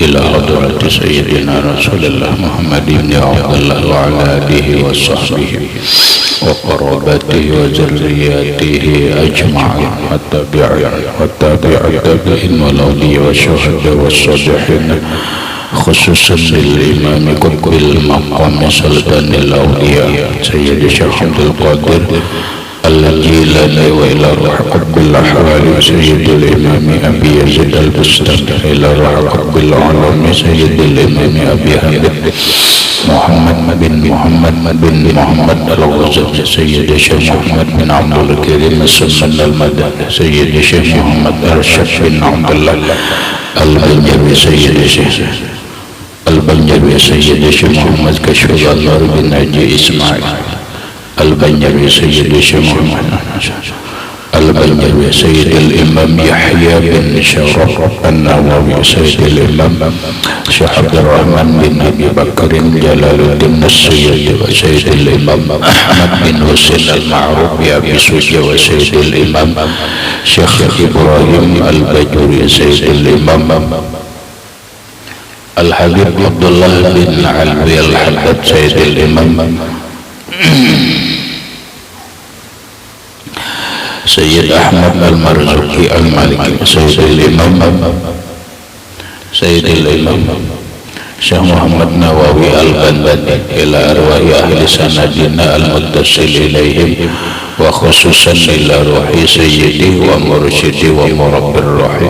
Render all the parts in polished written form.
إلى حضرة سيدنا رسول الله محمد بن عبد الله وعلى آله وصحبه وقرابته وذرياته أجمعين والتابعين والأولياء والشهداء والصالحين خصوصا للإمام قطب المقام سلطان الأولياء سيد الشيخ عبد القادر الجيلاني وإلى روح قطب الأحوال سيد الإمام أبي يزيد البستاني إلى روح قطب العلوم سيد الإمام أبي حامد محمد بن محمد الغزالي سيد الشيخ محمد بن عبد الكريم السلمان المدني سيد الشيخ محمد أرشد بن عبد الله البنجوي سيد الشيخ محمد كشف الأنوار بن ناجي إسماعيل البنجوي سيد الشيخ محمد البنجوي سيد الإمام يحيى بن شرف النووي سيد الإمام شيخ عبد الرحمن بن أبي بكر جلال الدين السيد وسيد الإمام أحمد بن حسين المعروف بأبي سوجة وسيد الإمام شيخ إبراهيم البجوري سيد الإمام الحبيب عبد الله بن علوي الحداد سيد الإمام سيد أحمد المرزوقي المالكي سيد الإمام شيخ محمد نواوي البنداني إلى أرواح أهل سندنا المتصل إليهم وخصوصا إلى روحي سيدي ومرشدي ومربي الروحي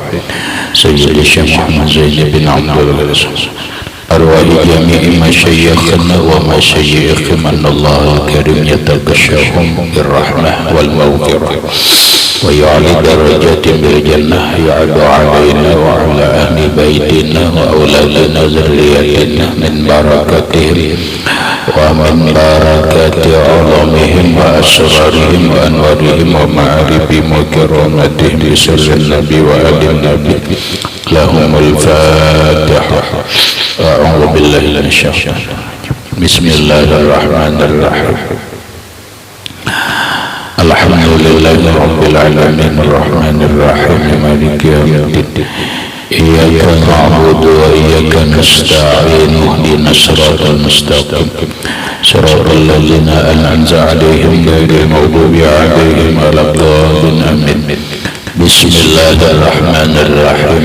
سيد الشيخ محمد زين بن عبد العزيز أرواح جميع مشايخنا ومشايخ من الله الكريم يتغشاهم بالرحمة والمغفرة ويعلي درجات بالجنة يعد علينا وعلى أهل بيتنا وأولادنا ذريتنا من بركاتهم ومن بركات علومهم وأسرارهم وأنوارهم ومعارفهم وكرامتهم بسر النبي وآل النبي لهم الفاتحة. أعوذ بالله من الشيطان بسم الله الرحمن الرحيم الحمد لله رب العالمين الرحمن الرحيم مالك يوم الدين إياك نعبد وإياك نستعين اهدنا الصراط المستقيم صراط الذين أنعمت عليهم غير المغضوب عليهم ولا الضالين آمين. بسم الله الرحمن الرحيم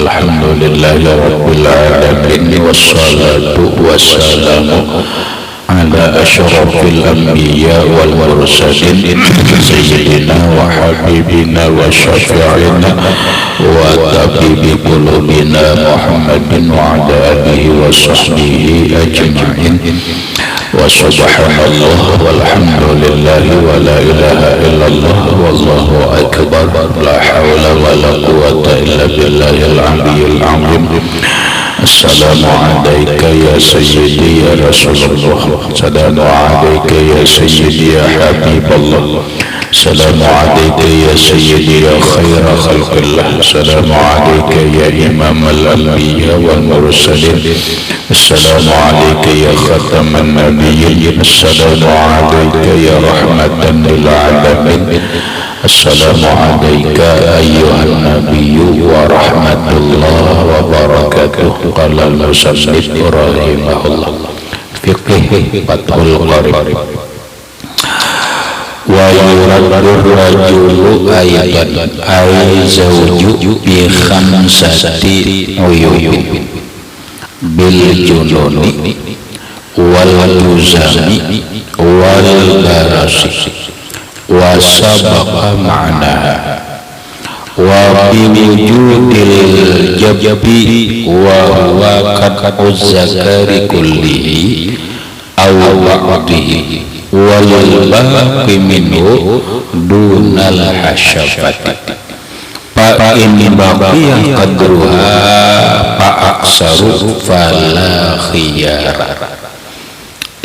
الحمد لله رب العالمين والصلاة والسلام على أشرف الأنبياء والمرسلين سيدنا وحبيبنا وشفيعنا وطبيب قلوبنا محمد وعلى آله وصحبه أجمعين. وسبحان الله والحمد لله ولا إله إلا الله والله أكبر لا حول ولا قوة إلا بالله العلي العظيم. السلام عليك يا سيدي يا رسول الله السلام عليك يا سيدي يا حبيب الله السلام عليك يا سيدي يا خير خلق الله السلام عليك يا إمام الأنبياء والمرسلين السلام عليك يا ختم النبيين السلام عليك يا رحمة للعالمين السلام عليك أيها النبي ورحمة الله وبركاته. قال المصنف رحمه الله فقه فتح القريب ويرد الرجل أيضا أي زوج بخمسة عيوب بالجنون والجزام والبرص وسبق معناها وبوجود الجب وهو قطع الذكر كله أو بعضه والباقي منه دون الحشفة فإن بقي قدرها فأكثر فلا خيار.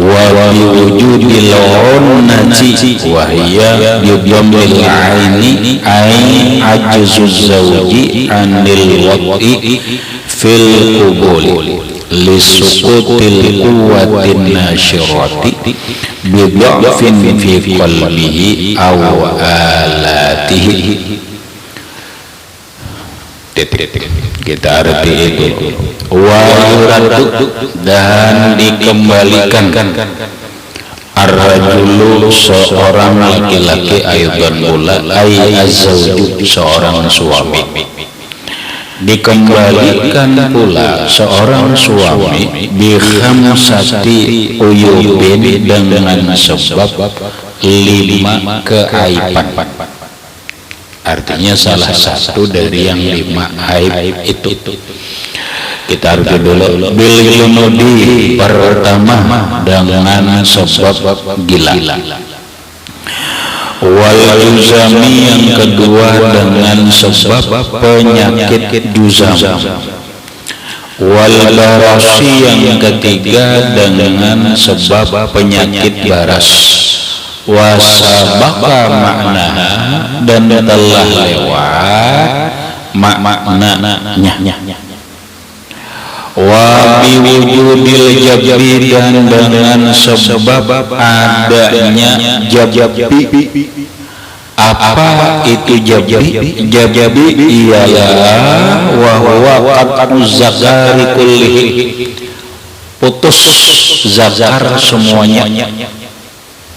وبوجود العنة وهي بضم العين أي عجز الزوج عن الوطء في القبول لسقوط القوة الناشرة بضعف في قلبه أو آلاته. Kita arti itu. Wa yuraddu, dan dikembalikan ar-rajulu, seorang laki-laki, aidan pula ai az-zawju, seorang suami, dikembalikan pula seorang suami bi khamsati uyubin, dengan sebab 5 keaiban. Artinya salah satu dari yang 5 aib itu. Kita arti dulu. Bil junudi, pertama dengan sebab gila. Wal juzami, yang kedua dengan sebab penyakit juzam. Wal barasi, yang ketiga dengan sebab penyakit baras. Wasabaka maknaha, dan telah lewat maknanya. Wa biwujudil jabbi, dan dengan sebab adanya jabbi. Apa itu jabbi? Jabbi ialah wa huwa qat'u zakari kullihi, putus zakar semuanya.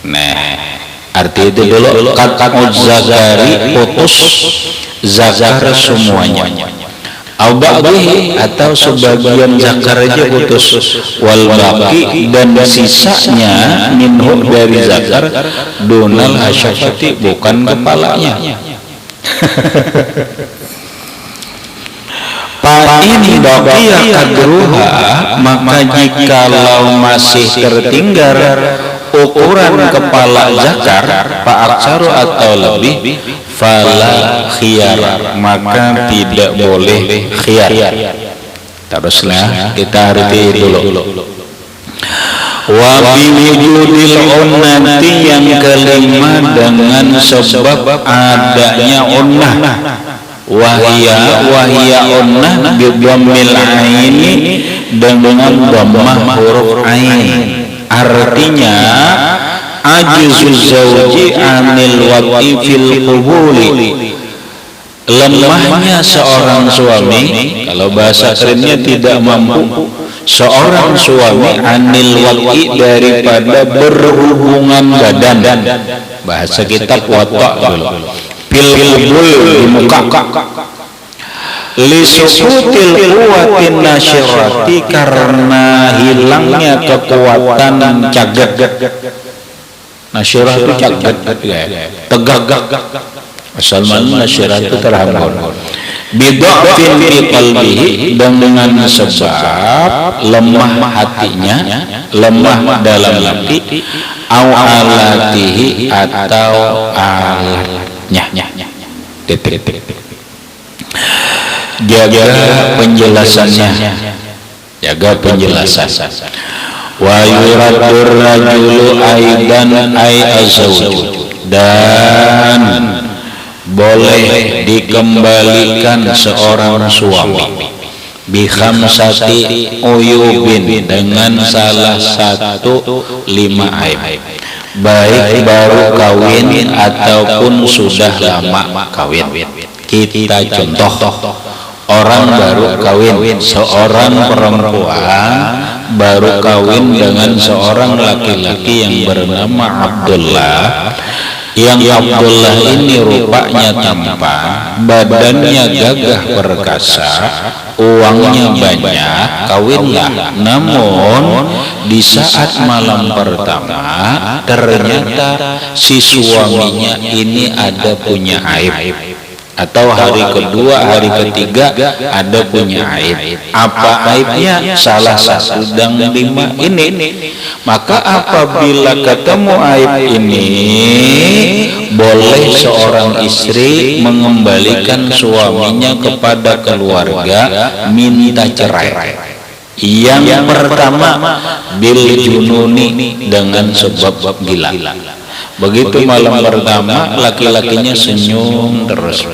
Nah, arti itu dulu, qat'u zakari, putus zakar semuanya. Al-ba'di, atau sebagian zakar aja putus. Wal baqi, dan sisanya minhu, dari zakar, dunal hasyafati, bukan kepalanya. Ini baqiya kadruha, maka jikalau masih tertinggal ukuran kepala zakar, fa'aksaru, atau lebih, fala khiyar, maka tidak boleh khiyar. Teruslah kita arti dulu. Wa biwujudil unnati, yang kelima dengan sebab adanya unnah. Wahia unnah bidhammil aini, dengan dhammah huruf ain. Artinya ajzu zawji anil wati fil qubuli, lemahnya seorang suami, kalau bahasa kerennya tidak mampu seorang suami, anil wati, daripada berhubungan badan. Bahasa kitab watak dulu, fil qubul, di muka. Lisukutil kuwatin nasyirati, karena hilangnya kekuatan cagat. Nasyirah itu cagat, tegak. Asal mana nasyirah itu terhambur. Bid'afin fi qalbihi, dengan sebab lemah hatinya, lemah dalam hati, au alatihi, atau alatnya. Jaga penjelasannya, jaga penjelasan. Wa yuraddur rajulu aidan ay azawju, dan boleh dikembalikan seorang suami bi khamsati uyubin, dengan salah satu 5 aib, baik baru kawin ataupun sudah lama kawin. Kita contoh, orang baru kawin, seorang perempuan baru kawin dengan seorang laki-laki yang bernama Abdullah. Yang Abdullah ini rupanya tampan, badannya gagah perkasa, uangnya banyak, kawinlah. Namun di saat malam pertama ternyata si suaminya ini ada punya aib, atau hari kedua, hari ketiga ada punya aib. Apa aibnya? Salah satu dan 5 ini. Maka apabila ketemu aib ini, boleh seorang istri mengembalikan suaminya kepada keluarga, minta cerai. Yang pertama, bil jununi, dengan sebab gila. Begitu malam pertama, laki-lakinya senyum terus.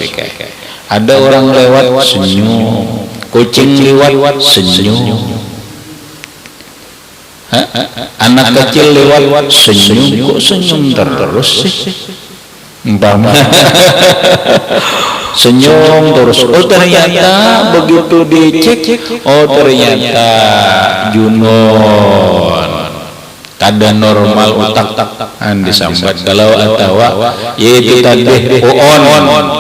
Ada orang lewat, senyum. Kucing lewat, senyum. Anak kecil lewat, senyum. Kok senyum terus sih? senyum terus. Oh ternyata begitu dicek, oh ternyata junun, kada normal otak disambat. Kalau atawa yaitu tadi on.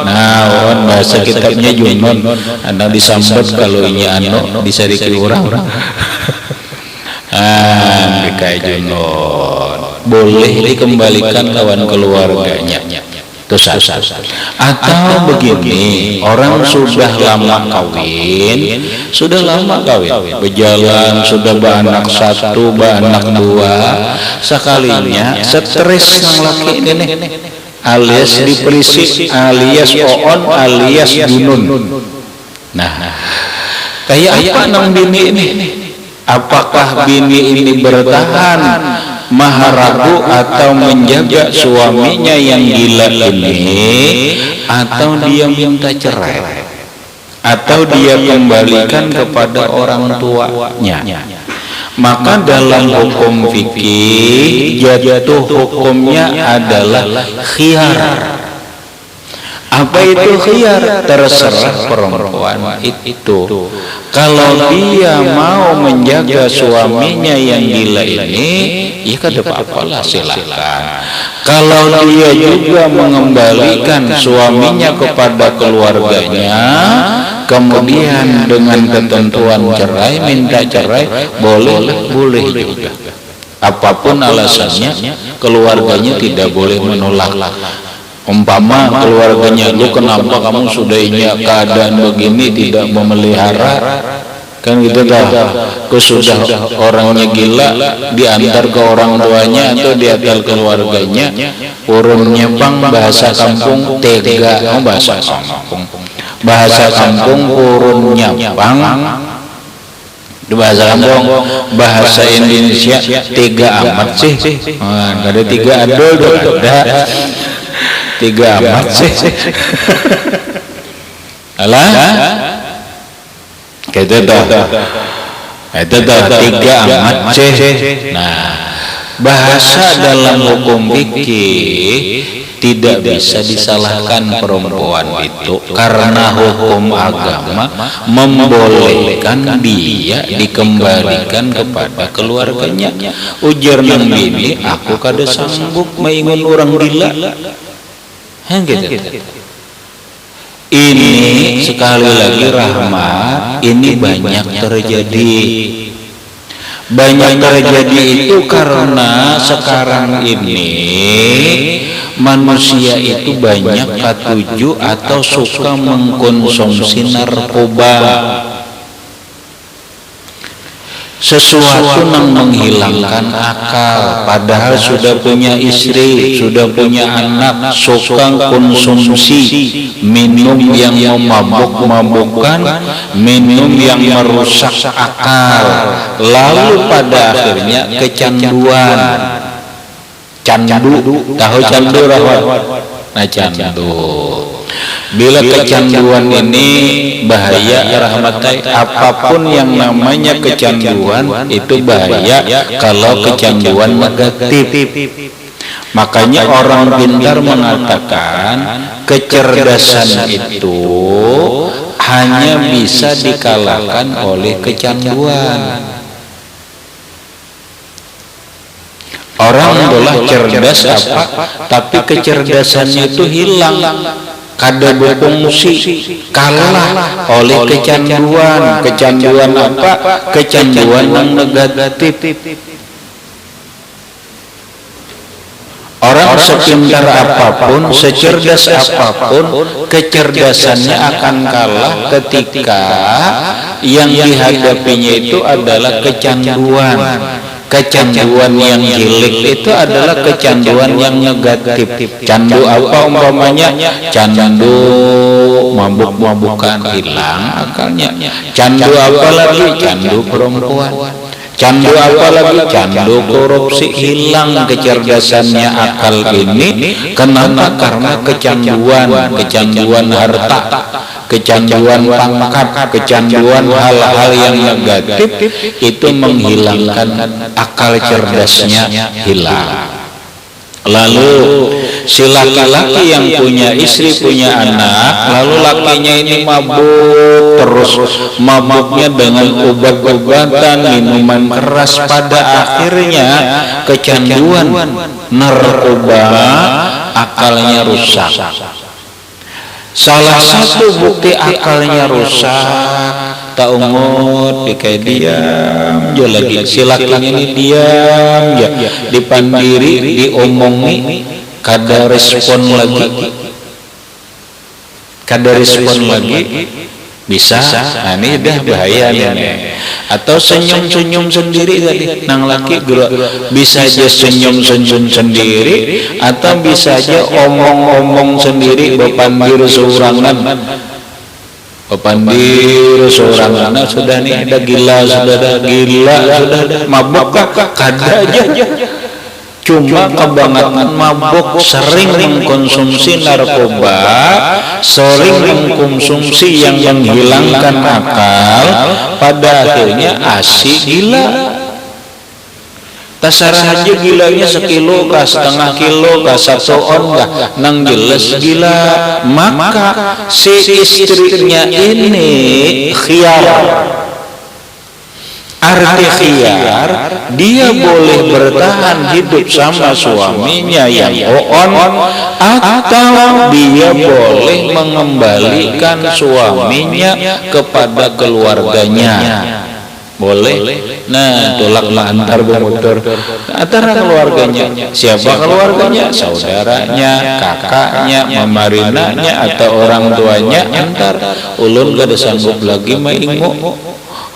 Nah, on bahasa kitabnya junun, anda disambat kalau ini bisa dikira orang. Kayak junun boleh dikembalikan lawan keluarganya. Dosa. Atau begini, orang sudah lama kawin, berjalan, sudah beranak satu, beranak dua, sekalinya stres nang laki ini alias diperisik, alias oon, alias junun. Nah, kayak apa nang bini ini? Apakah bini ini bertahan maha ragu atau menjaga suaminya yang gila ini, atau dia minta cerai, atau dia kembalikan kepada orang tuanya? Maka dalam hukum fikih jatuh hukumnya adalah khiyar. Apa itu khiyar? Terserah perempuan itu. Kalau dia mau menjaga suaminya yang gila ini, ya kada apa-apalah, silakan. Kalau dia juga mengembalikan suaminya kepada keluarganya, kemudian dengan ketentuan cerai, minta cerai, boleh juga. Apapun alasannya, keluarganya tidak boleh menolak. Umpama keluarganya, lu kenapa kamu sudah ini keadaan begini tidak memelihara, kan gitu dah. Sudah orangnya gila, diantar ke orang tuanya atau diantar keluarganya, urun nyepang, bahasa kampung tega, bahasa kampung urun nyepang, bahasa kampung, bahasa Indonesia tega amat sih. Nggak ada tiga adol, ada tiga amat sih. Alah, itu dah tiga amat sih. Nah, bahasa dalam hukum fikih tidak bisa disalahkan perempuan itu, karena hukum agama membolehkan dia dikembalikan kepada keluarganya. Ujar nang bini, aku kada sanggup maingun orang gila. Gitu. Ini sekali lagi rahmat, ini banyak terjadi. Banyak terjadi itu karena sekarang ini manusia itu banyak katuju atau suka mengkonsumsi narkoba. Sesuatu yang menghilangkan akal, padahal sudah punya istri, sudah punya anak, suka konsumsi minum yang memabuk-mabukkan, minum yang merusak akal, lalu pada akhirnya kecanduan. Candu, tahu candu rawat? Nah, candu. Bila kecanduan ini bahaya, rahmatai, apapun yang namanya kecanduan itu bahaya kalau kecanduan negatif. Makanya orang pintar mengatakan kecerdasan itu hanya bisa dikalahkan oleh kecanduan. Orang adalah cerdas apa, tapi kecerdasannya itu hilang, kada berfungsi, kalah oleh kecanduan. Kecanduan apa? Kecanduan yang negatif. Orang sepintar apapun, secerdas apapun, kecerdasannya akan kalah ketika yang dihadapinya itu adalah kecanduan. Kecanduan yang jelek itu adalah kecanduan yang negatif. Candu apa umpamanya? Candu mabuk-mabukan, hilang akalnya. Candu apa lagi? Candu perempuan. Candu apa lagi? Candu korupsi, hilang kecerdasannya akal ini. Kenapa? Karena kecanduan harta, kecanduan pangkat, kecanduan hal-hal yang negatif itu menghilangkan akal cerdasnya, hilang. Lalu si laki-laki yang punya istri, punya anak, lalu lakinya ini mabuk terus, mabuknya dengan obat-obatan, minuman keras, pada akhirnya kecanduan narkoba, akalnya rusak. Salah satu bukti akalnya rusak, tak umut kayak diam aja lagi, si lakinya ini diam ya, dipandiri, diomongi, kada respon lagi, bisa. Nah ini dah bahaya nih. Atau senyum-senyum sendiri tadi, nang laki bisa aja senyum-senyum sendiri, atau bisa aja omong-omong sendiri, bepandir seorangan, sudah nih ada gila, sudah mabuk kada aja. Cuma kebangetan mabuk, sering mengkonsumsi narkoba, sering mengkonsumsi yang menghilangkan akal, pada akhirnya asik gila. Tasarah aja gilanya sekilo kah, setengah kilo kah, 1 on kah, nang jelas gila. Maka si istrinya ini khiyar. Arti khiyar, dia boleh bertahan hidup sama suaminya yang on, atau dia boleh mengembalikan suaminya kepada keluarganya. Boleh. Nah, tolaklah antar bermotor antara keluarganya. Siapa keluarganya? Saudaranya, kakaknya, mamarinanya, atau orang tuanya. Antar ulun gak ada sanggup lagi maingu,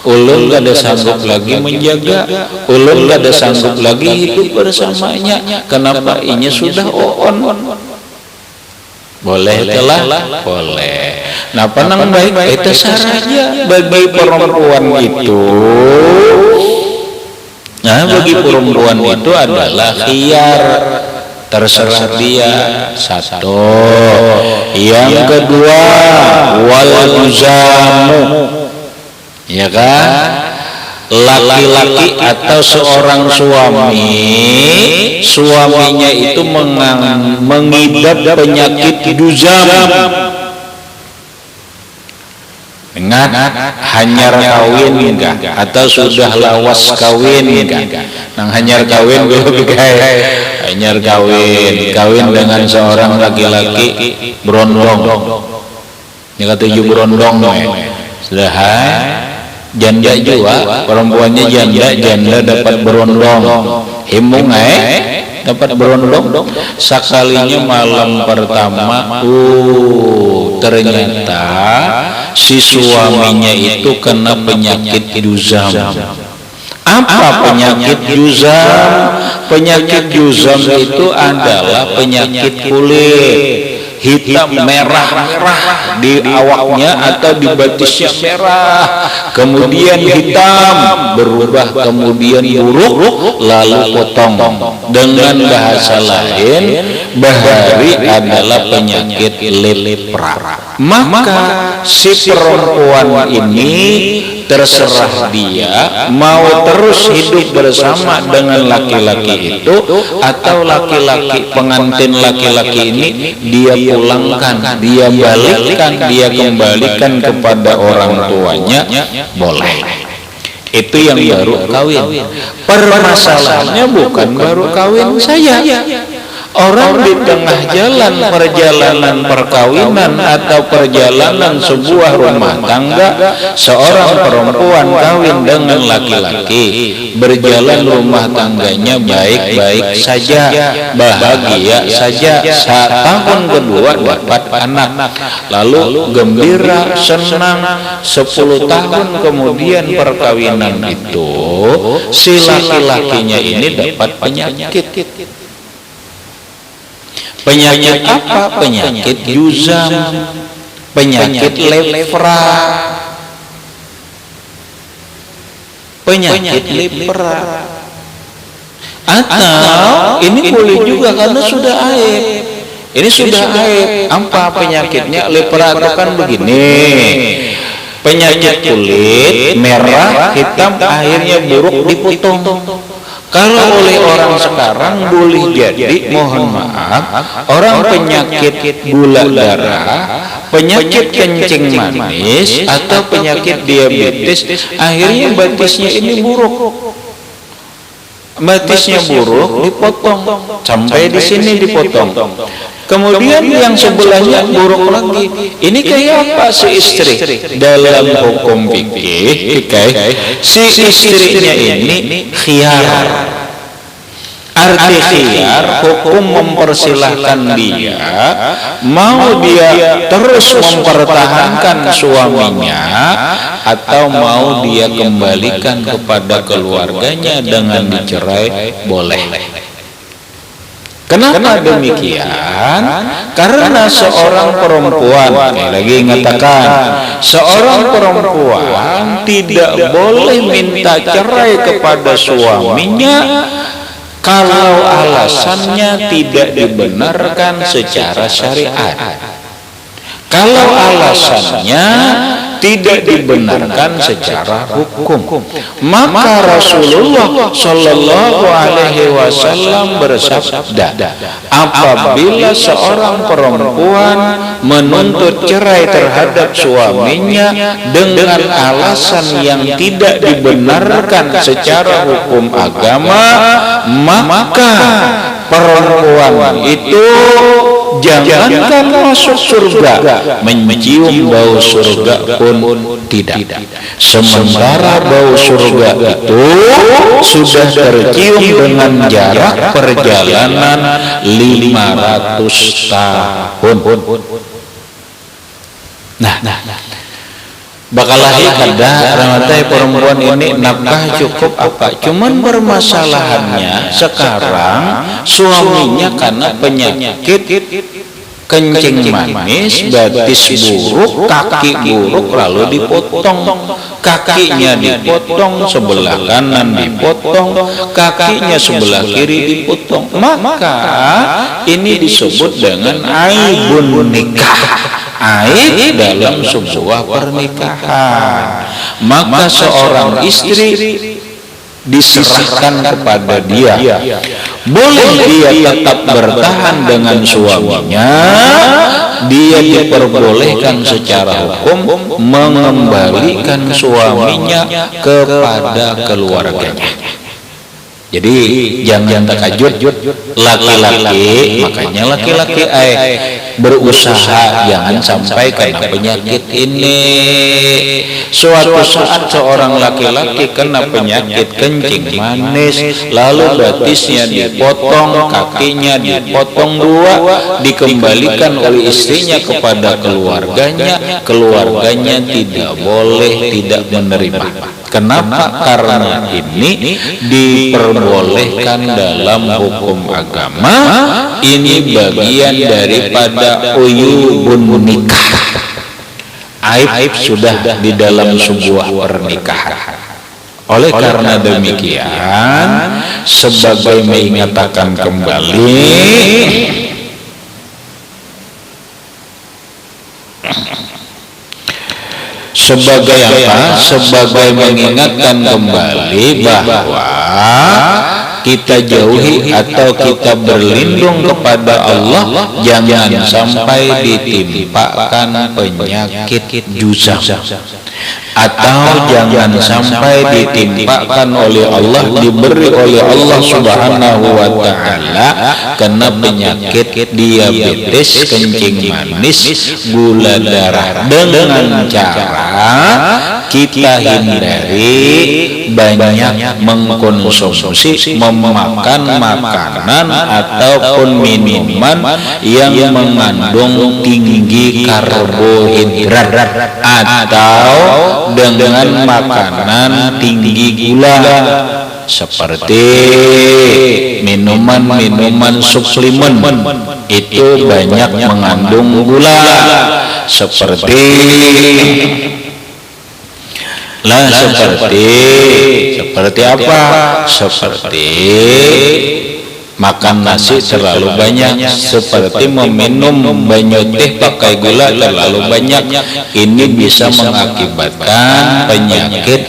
ulun gak ada sanggup lagi menjaga, ulun gak ada sanggup lagi hidup bersamanya. Kenapa? Inya sudah on. Boleh telah, boleh. Nah, panang baik itu saja bagi perempuan itu. Nah, bagi perempuan itu adalah khiyar, terserah dia. Satu. Yang kedua, wal uzamu, ya kan? Laki-laki atau seorang suaminya itu mengidap penyakit juzam dengan hanyar kawin enggak, atau sudah lawas kawin enggak. Nang hanyar kawin hanyar kawin dengan seorang laki-laki berondong, ini kata 7 berondong sudah janda juga, perempuannya janda dapat berondong, himung dapat berondong. Sekalinya malam pertama, ternyata si suaminya itu kena penyakit juzam. Apa penyakit juzam? Penyakit juzam itu adalah penyakit kulit hitam, merah di awaknya atau di batisnya merah, kemudian hitam, berubah kemudian buruk, lalu potong. Dengan bahasa lain, bahari adalah penyakit lepra. Maka si perempuan ini terserah dia mau terus hidup bersama dengan laki-laki itu, atau laki-laki pengantin laki-laki ini dia pulangkan, dia balikkan, dia kembalikan kepada orang tuanya, boleh. Itu yang baru kawin. Permasalahannya bukan baru kawin saya. Orang di tengah jalan perjalanan perkawinan atau perjalanan sebuah rumah tangga, seorang perempuan kawin dengan laki-laki, berjalan rumah tangganya baik-baik saja, bahagia saja, tahun kedua dapat anak, lalu gembira, senang. 10 tahun kemudian perkawinan itu, si laki-lakinya ini dapat penyakit. Penyakit apa? Penyakit juzam, penyakit lepra, atau ini boleh juga karena sudah aib. Ini sudah aib. Apa penyakitnya? Lepra itu kan begini, penyakit kulit merah, hitam, akhirnya buruk, dipotong. Kalau oleh orang sekarang boleh jadi, mohon maaf, orang penyakit gula darah, penyakit kencing manis, atau penyakit diabetes, akhirnya batisnya ini buruk. Batisnya buruk, dipotong sampai di sini dipotong. Kemudian yang sebelahnya buruk lagi. Ini kayak apa si istri? Dalam hukum fikih, si istrinya ini khiyar. Arti khiyar, hukum mempersilahkan dia, mau dia terus mempertahankan suaminya atau mau dia kembalikan kepada keluarganya dengan dicerai, boleh. Kenapa demikian? Karena seorang perempuan, lagi mengatakan, seorang perempuan tidak boleh minta cerai kepada suaminya kalau alasannya tidak dibenarkan secara syariat. Kalau alasannya tidak dibenarkan secara hukum, maka Rasulullah Shallallahu Alaihi Wasallam bersabda, apabila seorang perempuan menuntut cerai terhadap suaminya dengan alasan yang tidak dibenarkan secara hukum agama, maka perempuan itu jangankan masuk surga, mencium bau surga pun tidak. Sementara bau surga itu sudah tercium dengan jarak perjalanan 500 tahun. Nah, bakalahi kada ramatai perempuan ini nafkah cukup apa? Cuman bermasalahannya sekarang suaminya karena penyakit kencing manis, batis buruk, kaki buruk, lalu dipotong. Kakinya dipotong, sebelah kanan dipotong, kakinya sebelah kiri dipotong. Maka ini disebut dengan aibun nikah, aib dalam sebuah pernikahan. Maka seorang istri diserahkan kepada dia. Boleh dia tetap bertahan dengan suaminya, dia diperbolehkan secara hukum mengembalikan suaminya kepada keluarganya. Jadi jangan takajud laki-laki, makanya laki-laki berusaha jangan sampai kena penyakit ini. Suatu saat seorang laki-laki kena penyakit kencing manis, lalu batisnya dipotong, kakinya dipotong dua, dikembalikan oleh istrinya kepada keluarganya, keluarganya tidak boleh tidak menerima. Kenapa? Karena ini diperbolehkan dalam hukum agama. Ini bagian daripada uyubun nikah. Aib sudah di dalam sebuah pernikahan. Oleh karena demikian, sebagai mengingatkan kembali, sebagai apa? Sebagai mengingatkan kembali bahwa kita jauhi atau kita berlindung kepada Allah, jangan sampai ditimpakan penyakit juzam, atau jangan sampai ditimpakan oleh Allah, diberi oleh Allah Subhanahu wa Ta'ala kena penyakit diabetes, kencing manis, gula darah, dengan cara kita hindari banyak mengkonsumsi, memakan makanan ataupun minuman yang mengandung tinggi karbohidrat atau dengan makanan tinggi gula, seperti minuman-minuman suplemen itu banyak mengandung gula, seperti apa? Seperti makan nasi terlalu banyak, seperti meminum banyu teh pakai gula terlalu banyak. Ini bisa mengakibatkan penyakit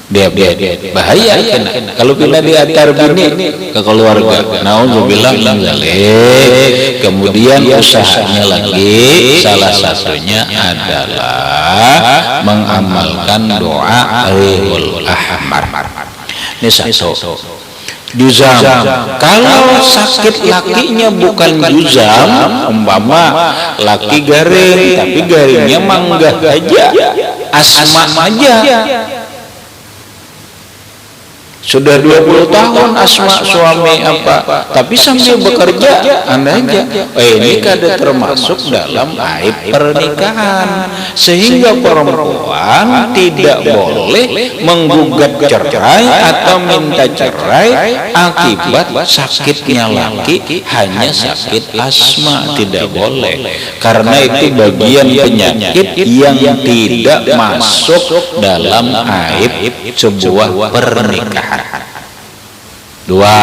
diabetes bahaya kena kalau bila diantar bini ke keluarga naudzubillah min dzalik. Kemudian usahanya lagi salah satunya adalah mengamalkan doa Rihul Ahmar. Ini satu. Juzam, kalau sakit lakinya bukan juzam, umpama laki garing tapi garingnya manggah aja, asma aja, sudah 20 tahun asma suami apa, tapi sambil bekerja Anda aja. Ini kada termasuk dalam aib pernikahan, sehingga perempuan tidak boleh menggugat cerai atau minta cerai akibat sakitnya laki, hanya sakit asma tidak boleh, karena itu bagian penyakit yang tidak masuk dalam aib sebuah pernikahan. Dua,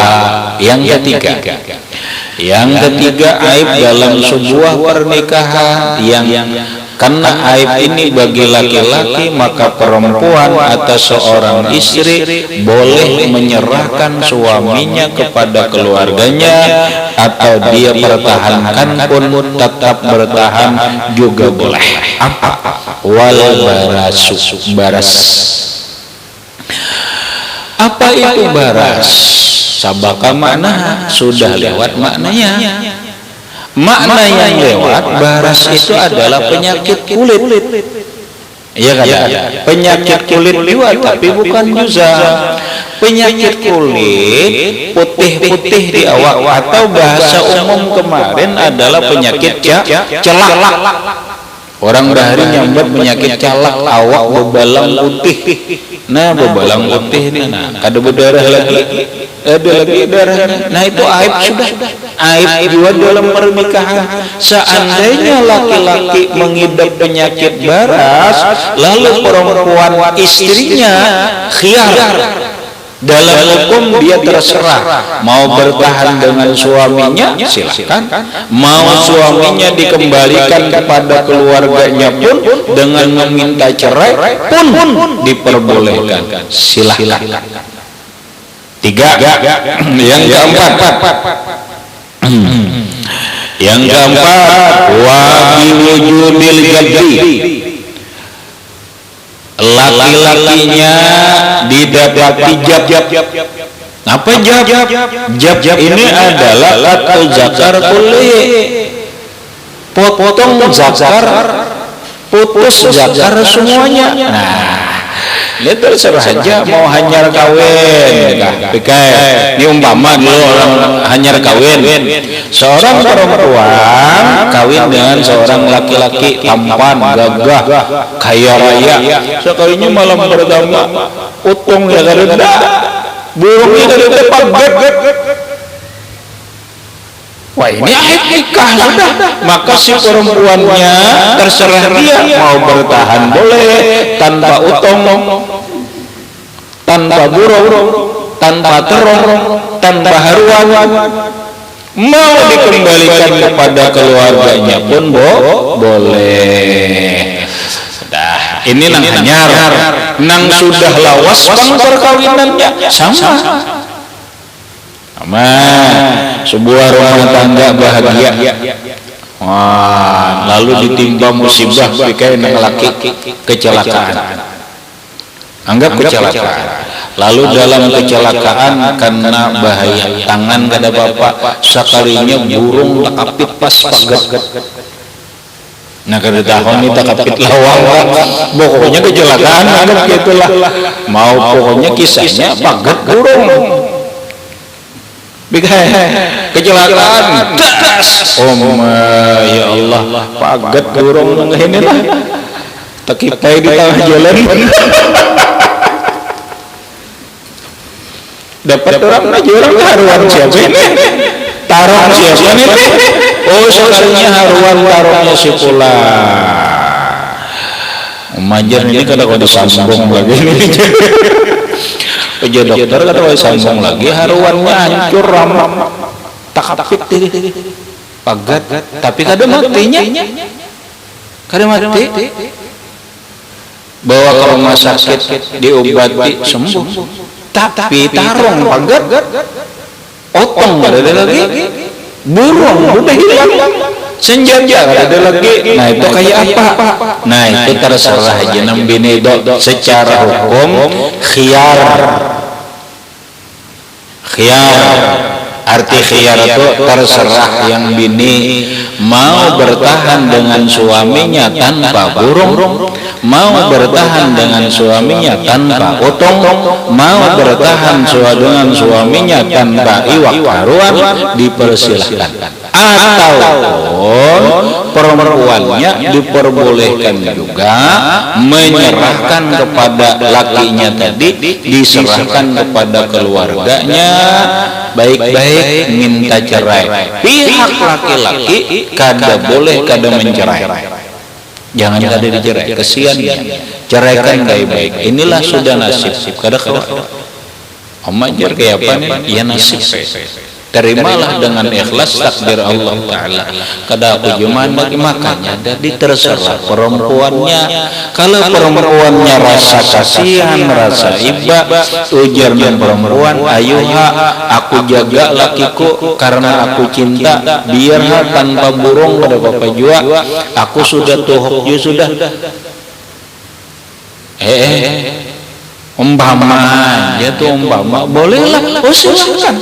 yang ketiga aib dalam sebuah pernikahan yang karena aib ini bagi laki-laki, maka perempuan atau seorang istri boleh menyerahkan suaminya kepada keluarganya, atau dia pertahankan pun tetap bertahan juga boleh. Apa? Wal barasu, baras. Apa itu baras? Sabaka makna, sudah lewat maknanya. Makna yang lewat, baras itu adalah penyakit kulit. Iya kan? Penyakit kulit juga, tapi bukan juzam. Penyakit kulit putih-putih di awak, atau bahasa umum kemarin adalah penyakit celak. Orang bahari nyambat penyakit calak, awak bebalang putih. Nah, bebalang putih ini, kada berdarah lagi, ada lagi darahnya. Nah, itu aib sudah. Aib juga dalam pernikahan. Seandainya laki-laki mengidap penyakit baras, lalu perempuan istrinya khiyar. Dalam hukum dia terserah, mau bertahan dengan suaminya silahkan, mau suaminya dikembalikan kepada keluarganya pun dengan meminta cerai pun diperbolehkan, silahkan. Tiga, yang keempat, wa biwujudil jabri, laki-lakinya didapati jab. Apa jab? Jab ini adalah qatul zakar kulli, potong zakar, putus zakar semuanya. Nah, ini terserah saja mau hanyar kawin, ini umpama dulu orang hanyar kawin, seorang perempuan kawin dengan seorang laki-laki tampan, gagah, kaya raya, sekalinya malam pertama utung ya karena burungnya dari pagat. Wah, ini aib nikah sudah. Maka si perempuannya terserah dia mau bertahan boleh tanpa utong, tanpa burung, tanpa terong, tanpa haruan, mau dikembalikan kepada keluarganya pun boleh. Dah, ini nang hanyar, nang sudah lawas bang perkawinannya sama. Sebuah rumah tangga bahagia, lalu ditimpa musibah kayak nang laki kecelakaan. Anggap kecelakaan. Lalu dalam kecelakaan karena bahaya tangan kada bapak, sekalinya burung takapit pas pagat. Nah, kada tahun ini takapit lawang, pokoknya kecelakaan anggap gitulah. Mau pokoknya kisahnya pagat burung. Kecelakaan, das. Ya Allah, pagat burung ini lah. Takipai di tengah jalan. Dapat orang haruan siapa ini? Tarong siapa ini? Oh, sekalinya haruan tarongnya si pula. Majar ini kada kau disambung lagi ini. Peja dokter kata woi sambung lagi, haruannya hancur ramah, takapit pagat, tapi kada matinya, kada mati. bawa ke rumah sakit, diobati sembuh, tapi tarung pagar otong nggak ada lagi, burung udah hilang, senjata nggak ada lagi. Nah itu kayak apa? Nah itu terserah aja nambini do. Secara hukum khiyar arti khiyar itu terserah yang bini mau bertahan dengan suaminya tanpa burung, mau bertahan dengan suaminya tanpa otong, mau bertahan dengan suaminya tanpa iwak karuan, dipersilahkan. Ataupun perempuannya diperbolehkan juga menyerahkan kepada lakinya tadi, diserahkan kepada keluarganya, baik-baik minta cerai. Pihak laki-laki kada boleh kada mencerai, jangan kada dicerai, kesian ya. Ceraikan baik-baik. Inilah sudah nasib. Kada omajar kayak apa nih? Ya nasib. Terimalah dengan ikhlas takdir Allah Ta'ala. Kada aku cuman bagi makanya jadi terserah perempuannya. Kalau perempuannya rasa kasihan, rasa iba, ujar dan perempuan, ayuha aku jaga lakiku karena aku cinta, biarlah tanpa burung pada bapak jua, aku sudah tuhuk ya sudah. Umpama aja tuh, umpama bolehlah, oh silakan.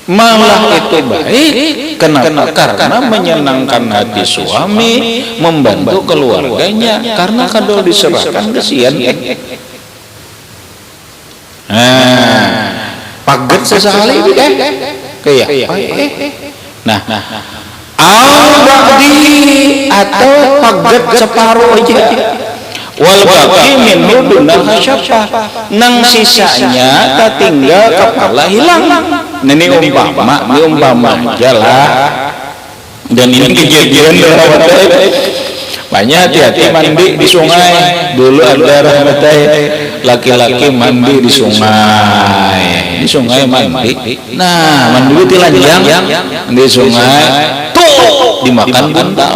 Malah itu baik. Kenapa? Karena menyenangkan hati suami, membantu keluarganya. Karena kadang diserahkan kesian. Paget sesekali kayak. Nah, al-ba'di atau paget separuh aja. Wal baqi minhu dunal hasyafah, nang sisanya tak tinggal kepala hilang. Ini umpama jalah. Dan ini kejadian rahmatai. Banyak hati-hati mandi di sungai. Dulu ada rahmatai laki-laki mandi di sungai. Di sungai mandi. Nah, mandi telanjang di sungai. Tuh dimakan buntal.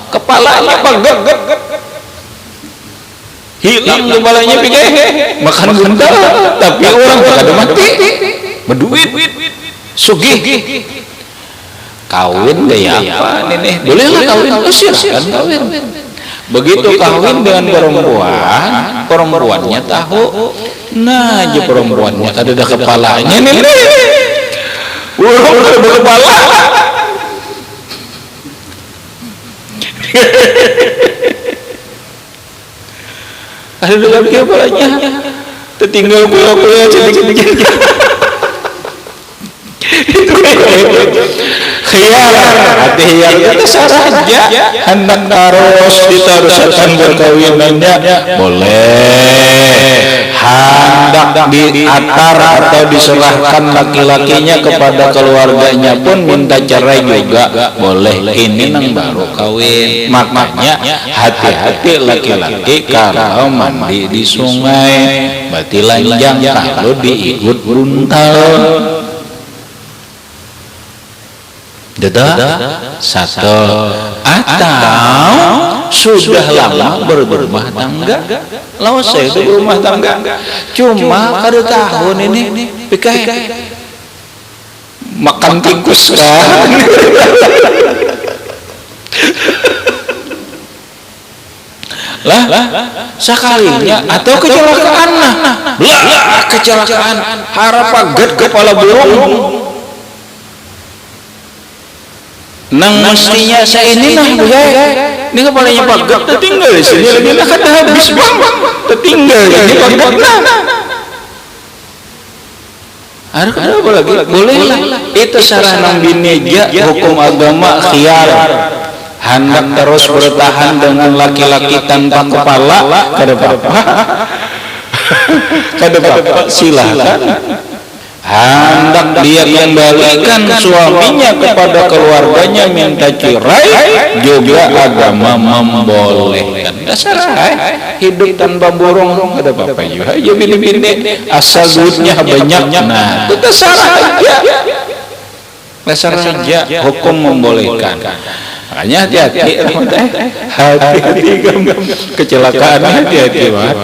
Kepalanya pagar. Hilang kepalanya pikir makan buntal, tapi orang kada mati, berduit, sugih, kawin gaya apa nih? Bolehlah kawin, silakan kawin. Begitu kawin dengan perempuannya tahu, nah aja perempuannya ada kepalanya nih, burung ada kepala. Ada dalam kepalanya, tertinggal bola-bola sedikit-sedikit. Itu khiyar, hati khiyar itu saja. Hendak harus diteruskan perkawinannya boleh. Hendak diatar atau diserahkan laki-lakinya kepada keluarganya pun minta cerai juga boleh. Ini nang baru kawin. Makanya hati-hati laki-laki kalau mandi di sungai, berarti lanjang kalau diikut buntal. Satu, atau sudah lama berumah tangga. Lawas saya itu berumah tangga, cuma pada tahun ini pikai makan tikus kan. Lah sekalinya atau kecelakaan kecelakaan harap paget kepala burung. Nang mestinya saya ini nah ini kepalanya pagat tertinggal di sini lagi nak ada habis bang tertinggal ini pagat ada apa lagi boleh lah itu sarah nang bini aja hukum agama khiyar. Hendak terus bertahan dengan laki-laki tanpa kepala kada apa silakan. Hendak dia kembalikan suaminya kepada keluarganya minta cerai juga agama membolehkan. Dasar hidup tanpa burung ada apa juga aja bini-bini asal duitnya banyak. Nah itu dasar aja, dasar saja hukum membolehkan. Makanya hati-hati, hati-hati kecelakaan, hati-hati Pak.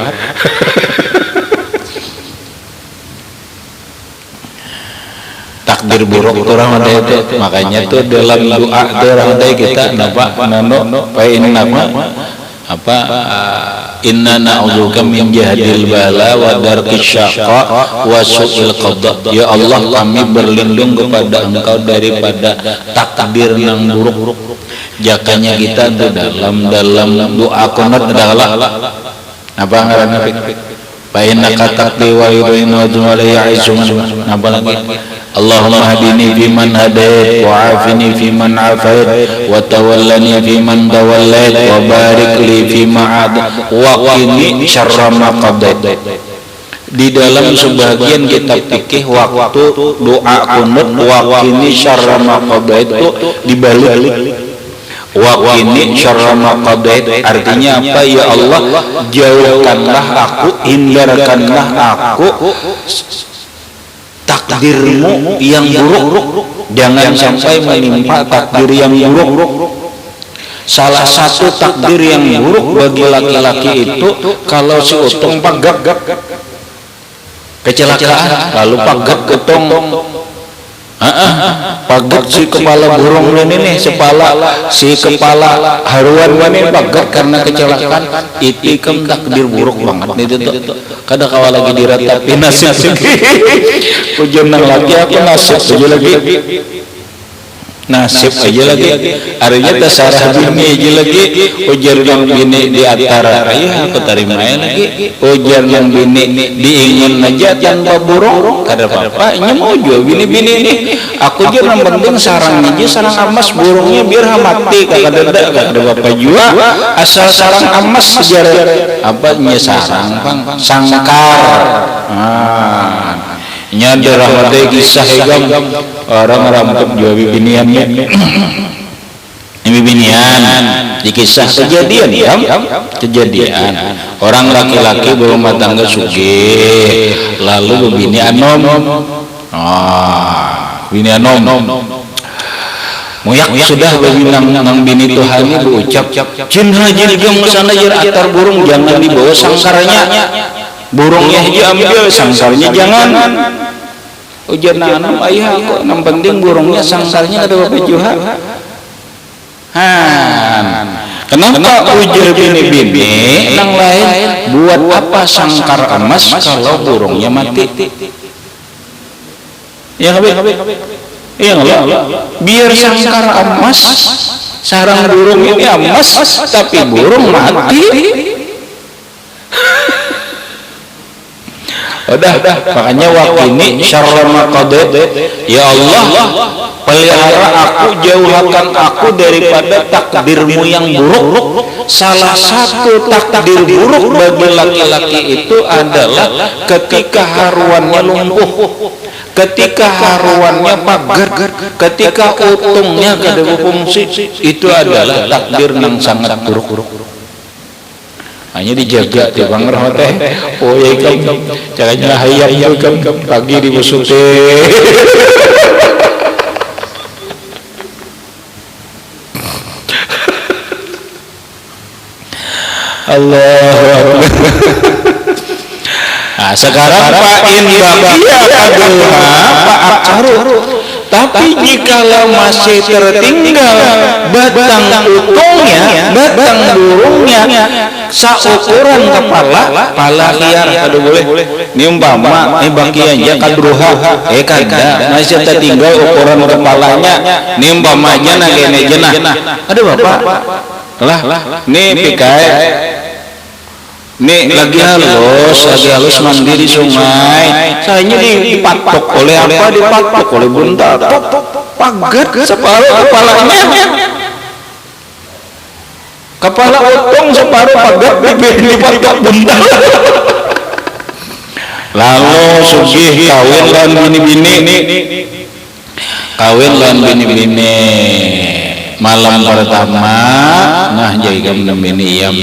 Takdir buruk orang ada itu, makanya tuh dalam doa orang ada kita napa nano pain nama apa inna na'udzubika min jahdil bala wa darkis syaqa wa su'il qada. Ya Allah, kami berlindung kepada Engkau daripada takdir yang buruk. Jakanya kita tuh dalam doa kunut adalah apa ngaranna fa innaka taqdi wa yu'inu wa la ya'isun apa lagi Allahumma hadini fiman hadait wa afini fiman afait wa tawallani fiman tawallait wa barik li fima wa qini syarra ma qadait. Di dalam sebagian kitab fikih waktu doa kunut wa qini syarra ma qadait itu dibalik wa qini syarra ma qadait, artinya apa? Ya Allah, jauhkanlah aku, hindarkanlah aku takdirmu yang buruk, jangan sampai menimpa takdir yang buruk. Salah satu takdir yang buruk bagi laki-laki itu kalau si utong pagap kecelakaan, lalu pagap ketong pagat si kepala burung ini si kepala haruan ini pagat karena kecelakaan, itu kan takdir buruk banget nih itu. Kadang kawal lagi diratapi nasib ujian nang lagi aku nasib aja lagi artinya terserah bini aja lagi ujian yang bini di antara ayah aku terima lagi ujian yang bini diingin aja tanpa burung kada apa-apa ini mau jual bini-bini ini aku aja yang penting sarang aja sarang emas burungnya biar mati kada apa juga asal sarang emas sejarah apa sarang sangkar nyadar rahmatnya kisah hegam orang rampuk jual bibiniannya bibinian di kisah kejadian kejadian orang laki-laki berumah tangga sugih lalu bini anom bini anom muyak sudah berbilang nang bini Tuhannya berucap cin haji gem sana jar atar burung jangan dibawa sangkarnya burungnya diambil sangkarnya jangan ujar nanam ayah kok yang penting burungnya sangkarnya ada apa juga kenapa ujar bini-bini yang lain buat apa sangkar emas kalau burungnya mati ya iya enggak biar sangkar emas sarang burung ini emas tapi burung mati. Udah, makanya waktu ini syarra ma qadait, ya Allah pelihara aku, jauhkan aku daripada takdirmu yang buruk. Salah satu takdir buruk bagi laki-laki itu adalah ketika haruannya lumpuh, ketika haruannya pagar, ketika utungnya kada berfungsi, itu adalah takdir yang sangat buruk. Hanya dijaga di bang rahmateh poye kam caranya hayam kam pagi di busute Allahu Akbar. Nah, sekarang Pak In bagia kaduha Pak Akcaru. Tapi jikalau masih tertinggal batang utungnya, batang burungnya saukuran kepala, pala liar, aduh boleh. Ini umpama, ini bagiannya kadruha, kada masih tertinggal ukuran kepalanya. Ini umpamanya nagene jenah. Aduh bapak, lah, ini pikai. Nih lagi halus mandi di sungai. Sayanya dipatok oleh apa? Dipatok oleh buntal. Pagat separuh kepalanya. Kepala utang separuh pagat dipatok buntal. Lalu sugih kawin lan bini-bini. Malam pertama, nah jadi kamu ini yang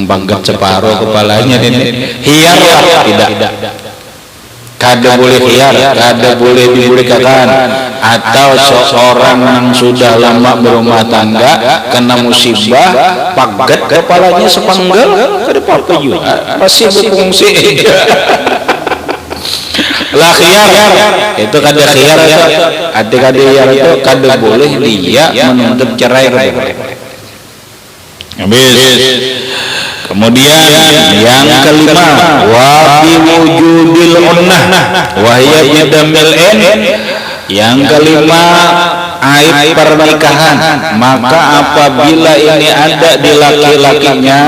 banggat separuh kepalanya ini hiarlah tidak kada boleh khiyar, kada boleh dibolehkan. Atau seorang yang sudah lama berumah tangga kena musibah, pagat kepalanya sepenggal, kada apa-apa juga, masih berfungsi. Lah khiyar itu kada khiyar itu, kada khiyar itu kada boleh dia menuntut cerai. Habis. Kemudian yang kelima, wa bi wujudil unnah wa hiya bidamil n. Yang kelima, aib pernikahan. Maka apabila ini ada di laki-lakinya,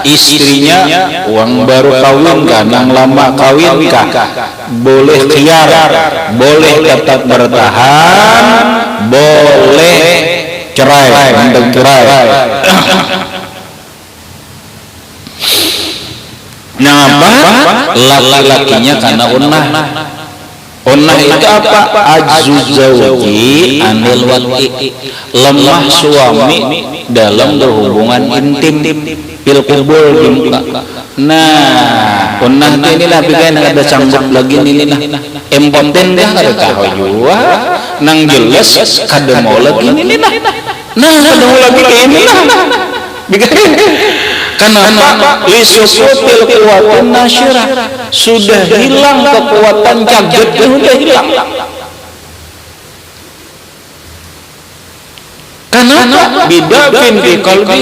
istrinya uang baru kawin kan, yang lama kawin kan, boleh khiyar, boleh tetap bertahan, boleh cerai, untuk cerai. Nah, apa? Laki-lakinya karena unnah. Unnah itu apa? Ajzu zawji anil wati, lemah suami dalam berhubungan intim, pil kubul jumpa. Nah, unnah itu inilah bikin ada sanggup lagi inilah impoten dah ada kahwa nang jelas kada mau lagi inilah. Nah, kada mau lagi kayak inilah. Bikin kenapa? Lisusutil kuwatun nasyirah, sudah hilang kekuatan jagat, sudah hilang. Kenapa? Bidafin fi qalbi,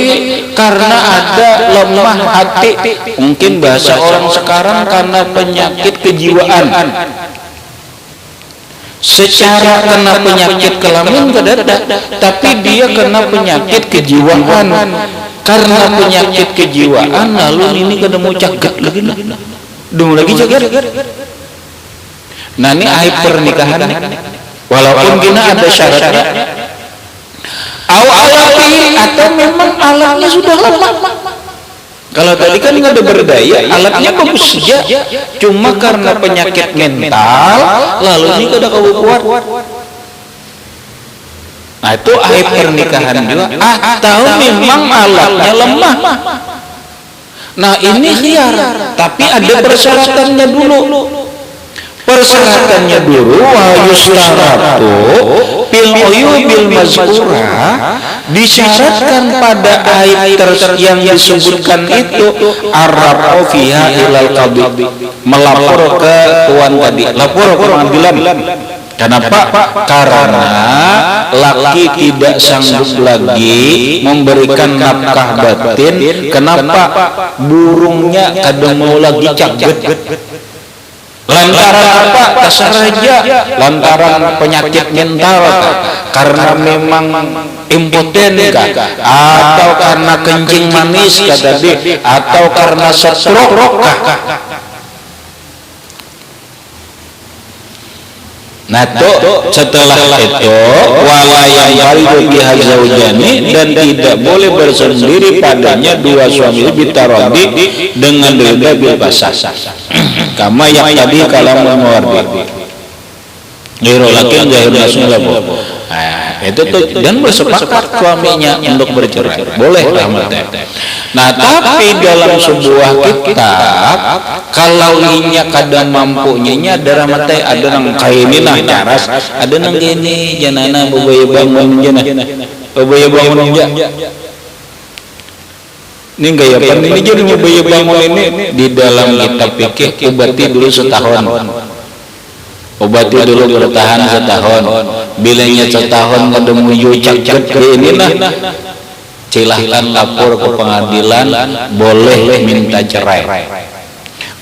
karena ada lemah hati. Mungkin bahasa orang sekarang karena penyakit kejiwaan. Secara kena penyakit kelamin kada, tapi dia kena penyakit kejiwaan. Karena penyakit kejiwaan, lalu ini kada mau cagat lagi, dulu lagi cagat. Nah, ini aib pernikahan. Walaupun kita ada syaratnya. Awalnya atau memang alatnya sudah lama. Kalau tadi kan nggak ada berdaya, alatnya bagus saja. Cuma karena penyakit mental, lalu ini kada kuat. Nah, itu aib pernikahan juga. Atau memang alatnya lemah. Nah, ini khiyar, tapi ada persyaratannya dulu. Persyaratannya dulu, wa yustaratu fil uyubil mazkurah, disyaratkan pada aib yang disebutkan itu arrafu fiha ilal qadi, melapor ke tuan tadi, lapor ke pengadilan. Kenapa? Karena laki tidak sanggup lagi memberikan nafkah batin. Kenapa? Burungnya kadang mau lagi caget. Lantaran apa? Kasar aja. Lantaran penyakit mental, karena memang impoten kah? Atau karena kencing manis kah tadi? Atau karena stroke kah? Nah, setelah itu wala yang baridu biha zaujani, dan tidak boleh bersendiri padanya dua suami bitaradi dengan ridha bil basah. Kama yang tadi kalam mawardi. Gairu lakin zahir nasunlah. Nah, itu tuh, dan bersepakat suaminya untuk bercerai. Boleh rahmatnya. Nah, tapi dalam sebuah kitab, kalau inya kadang mampunya ada rahmatnya, ada nang kaini nah caras, ada nang gini janana bubaya bangun jana, bubaya bangun jana. Ini gaya apa? Ini jadi bubaya bangun ini di dalam kitab fikih obati dulu setahun. Obati dulu bertahan setahun. Bilanya setahun ketemu yucak ini nah, silahkan lapor ke pengadilan, boleh minta cerai.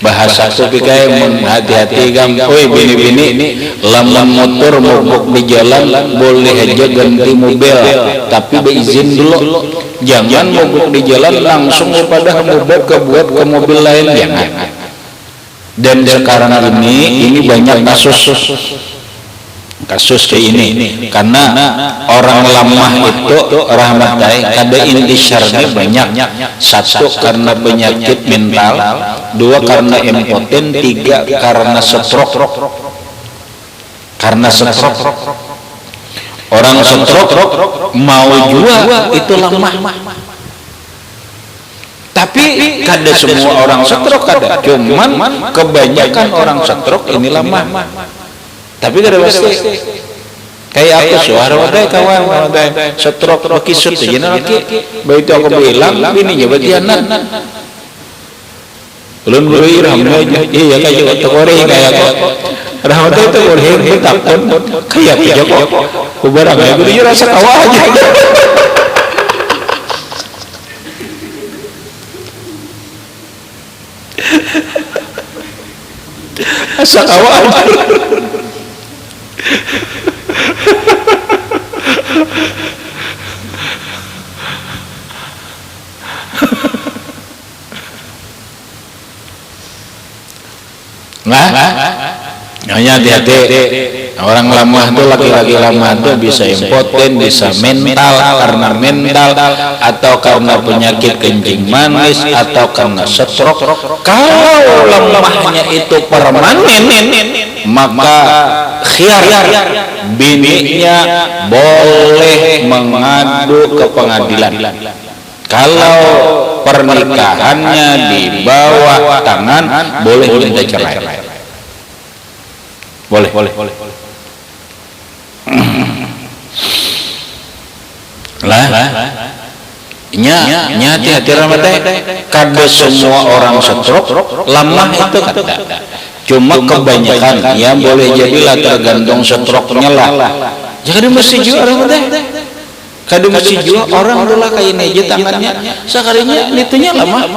Bahasa kupikai hati-hati gam, oi bini-bini lamun motor mogok di jalan boleh aja ganti mobil, tapi beizin dulu. Jangan mogok di jalan langsung pada mogok buat ke mobil lain, jangan. Dan sekarang ini banyak kasus kayak ini, karena orang lemah itu rahmatai kada intisarnya banyak. Satu karena penyakit mental, dua karena impoten, tiga karena stroke. Orang stroke mau juga itu lemah. Tapi kada semua orang stroke kada, cuman kebanyakan orang stroke ini lemah. Tapi kada pasti. Kayak aku suara wadai kawan stroke bekisut aja laki. Begitu aku bilang bininya berarti anak. Ulun beri rahmat aja. Iya kayak waktu koreng kayak aku. Rahmat itu koreng bertakun kayak aja kok. Kubarang aja beri rasa kawa aja. Asa kawan. Hanya hati-hati orang lemah tuh laki-laki lemah tuh bisa impoten, bisa mental karena mental atau karena penyakit kencing manis atau karena stroke. Kalau lemahnya itu permanen, maka khiyar bininya boleh mengadu ke pengadilan. Kalau pernikahannya di bawah tangan boleh minta cerai. Boleh. Lah. Nya hati-hati ramatnya. Kada semua orang stroke lemah itu kada. Cuma kebanyakan ya boleh jadilah tergantung stroke-nya lah. Jadi mesti juga ramatnya. Kada mesti juga orang dulu kayak neje tangannya. Sekalinya itunya lemah.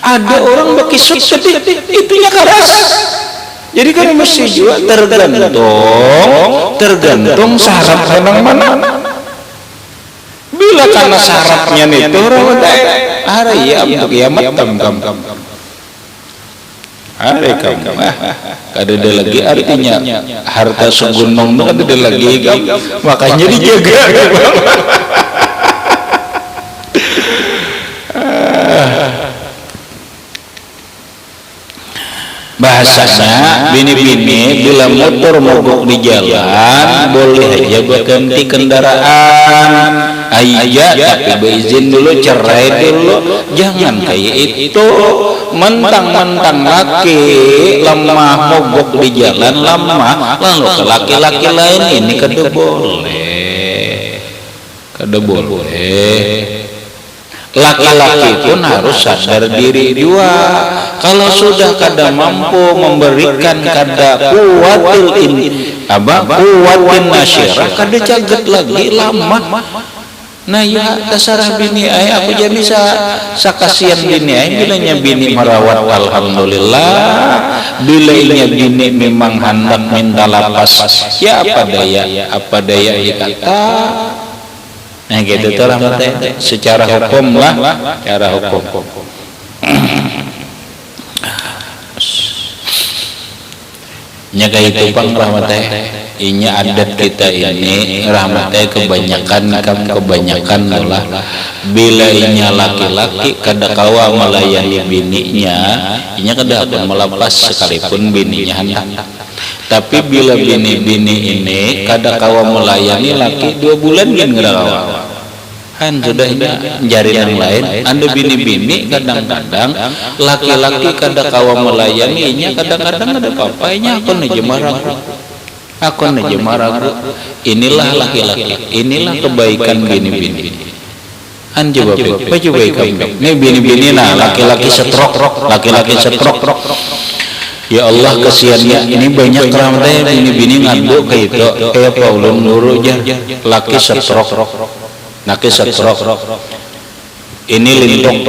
Ada orang bekisut tapi itunya keras. Jadi kan mesti juga tergantung syarat orang mana. Bila karena syaratnya itu rawat hari ya untuk kiamat kam. Hari kam. Kada ada lagi artinya harta segunung kada ada lagi kam. Makanya dijaga. Bahasanya bini-bini bila motor mogok di jalan boleh aja berhenti kendaraan aja tapi berizin dulu, cerai dulu. Jangan kayak itu mentang-mentang laki lemah mogok di jalan lemah lalu ke laki-laki lain ini kada boleh. Laki-laki pun harus sadar diri juga. Kalau sudah kada mampu memberikan kada kuatin nasyirah, kada jagat lagi lama. Nah ya terserah bini ay aku jadi bisa sakasian bini ay bilanya bini merawat alhamdulillah, bilanya bini memang hendak minta lapas ya apa daya kata. Nah gitu tuh rahmatnya secara hukum lah, secara hukum. Nyaga itu pang rahmatnya, ini adat kita ini rahmatnya kebanyakan lah. Bila inya laki-laki kada kawa melayani bininya, inya kada akan melepas sekalipun bininya hendak. Tapi bila bini-bini ini kada kawa melayani laki 2 bulan kan kada kawa. Han sudah jari yang lain. Anda bini-bini kadang-kadang laki-laki kada kawa melayaninya, kadang-kadang ada papanya aku nejemaragu. Inilah laki-laki, inilah kebaikan bini-bini. Han coba kebaikan. Ini bini-bini nah laki-laki stroke. Ya Allah kesiannya ini banyak ramai bini-bini nganduk kayak itu kayak Paulun Nuru aja laki stroke ini lindung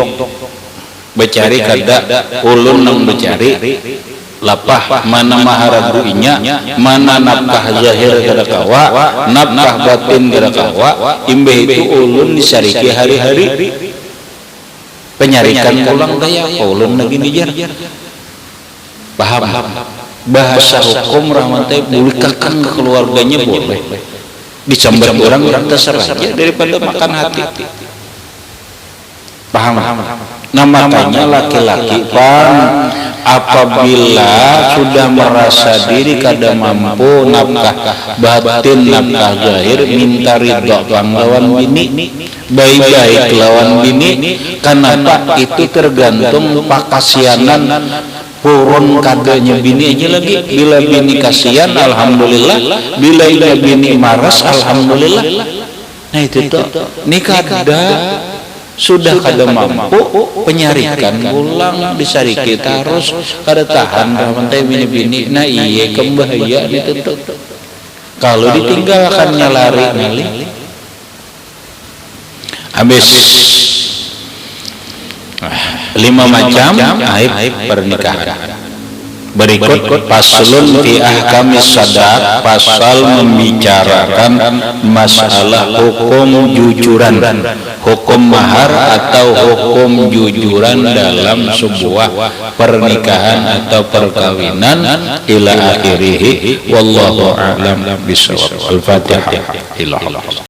becari kada ulun nang becari lapah mana maharaguinya mana nafkah zahir kada kawa nafkah batin kada kawa imbeh itu ulun disariki hari-hari penyarikan pulang daya ulun lagi nijar. Paham bahasa hukum rahmatnya bulikahkan ke keluarganya boleh disambar orang terserah aja daripada makan hati. Paham. Nah makanya laki-laki apabila sudah merasa diri kada mampu nafkah batin nafkah zahir minta ridha lawan bini, baik-baik lawan bini. Kenapa? Itu tergantung pakasianan purun kagaknya bini aja lagi. Bila bini kasihan alhamdulillah, bila bini maras alhamdulillah. Nah itu tuh nikah kada sudah kada mampu penyarikan pulang disari kita harus kada tahan rahmantai bini-bini. Nah iya kembahaya itu tuh kalau ditinggalkannya lari ngali habis. 5 macam aib pernikahan. Berikut paslun fi ahkamis sadaq, pasal membicarakan masalah hukum jujuran, hukum mahar atau hukum jujuran dalam sebuah pernikahan atau perkawinan ila akhirih. Wallahu a'lam bishawab. Al-Fatihah.